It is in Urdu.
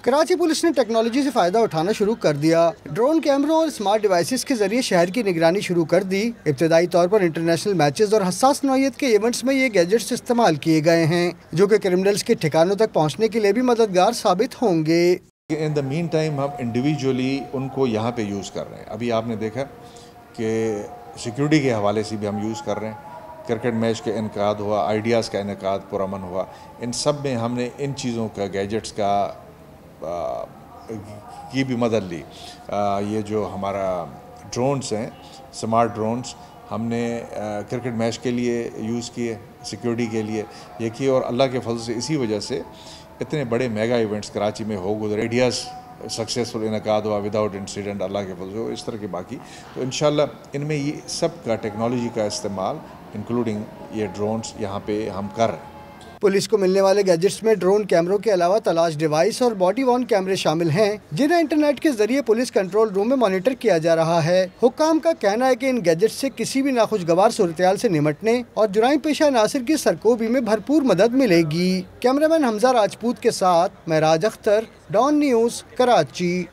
کراچی پولیس نے ٹیکنالوجی سے فائدہ اٹھانا شروع کر دیا۔ ڈرون کیمروں اور اسمارٹ ڈیوائسز کے ذریعے شہر کی نگرانی شروع کر دی۔ ابتدائی طور پر انٹرنیشنل میچز اور حساس نوعیت کے ایونٹس میں یہ گیجٹس استعمال کیے گئے ہیں، جو کہ کرمنلز کے ٹھکانوں تک پہنچنے کے لیے بھی مددگار ثابت ہوں گے۔ ان دا مین ٹائم ہم انڈیویجولی ان کو یہاں پہ یوز کر رہے ہیں۔ ابھی آپ نے دیکھا کہ سیکیورٹی کے حوالے سے بھی ہم یوز کر رہے ہیں۔ کرکٹ میچ کا انعقاد ہوا، آئیڈیاز کا انعقاد پرامن ہوا، ان سب میں ہم نے ان چیزوں کا، گیجٹس کا کی بھی مدد لی۔ یہ جو ہمارا ڈرونز ہیں، سمارٹ ڈرونز، ہم نے کرکٹ میچ کے لیے یوز کیے، سیکیورٹی کے لیے یہ کیے، اور اللہ کے فضل سے اسی وجہ سے اتنے بڑے میگا ایونٹس کراچی میں ہو گزرے۔ آئیڈیاز سکسیسفل انعقاد ہوا وداؤٹ انسیڈنٹ، اللہ کے فضل سے، اس طرح کے باقی۔ تو انشاءاللہ ان میں یہ سب کا ٹیکنالوجی کا استعمال انکلوڈنگ یہ ڈرونز یہاں پہ ہم کر رہے ہیں۔ پولیس کو ملنے والے گیجٹس میں ڈرون کیمروں کے علاوہ تلاش ڈیوائس اور باڈی وارن کیمرے شامل ہیں، جنہیں انٹرنیٹ کے ذریعے پولیس کنٹرول روم میں مانیٹر کیا جا رہا ہے۔ حکام کا کہنا ہے کہ ان گیجٹس سے کسی بھی ناخوشگوار صورتحال سے نمٹنے اور جرائم پیشہ عناصر کی سرکوبی میں بھرپور مدد ملے گی۔ کیمرہ مین حمزہ راجپوت کے ساتھ معراج اختر، ڈان نیوز، کراچی۔